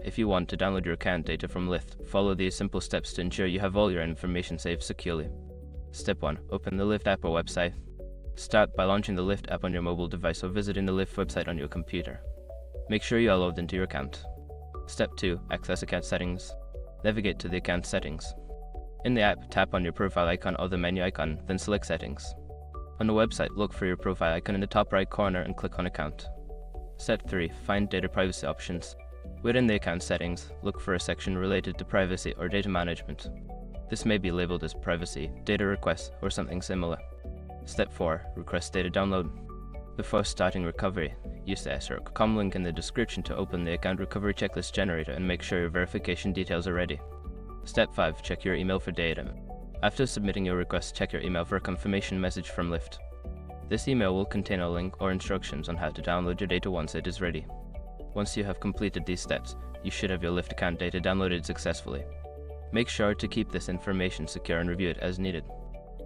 If you want to download your account data from Lyft, follow these simple steps to ensure you have all your information saved securely. Step 1. Open the Lyft app or website. Start by launching the Lyft app on your mobile device or visiting the Lyft website on your computer. Make sure you are logged into your account. Step 2. Access account settings. Navigate to the account settings. In the app, tap on your profile icon or the menu icon, then select Settings. On the website, look for your profile icon in the top right corner and click on Account. Step 3. Find data privacy options. Within the account settings, look for a section related to privacy or data management. This may be labeled as Privacy, Data Requests, or something similar. Step 4. Request data download. Before starting recovery, use the SR.com link in the description to open the account recovery checklist generator and make sure your verification details are ready. Step 5. Check your email for data. After submitting your request, check your email for a confirmation message from Lyft. This email will contain a link or instructions on how to download your data once it is ready. Once you have completed these steps, you should have your Lyft account data downloaded successfully. Make sure to keep this information secure and review it as needed.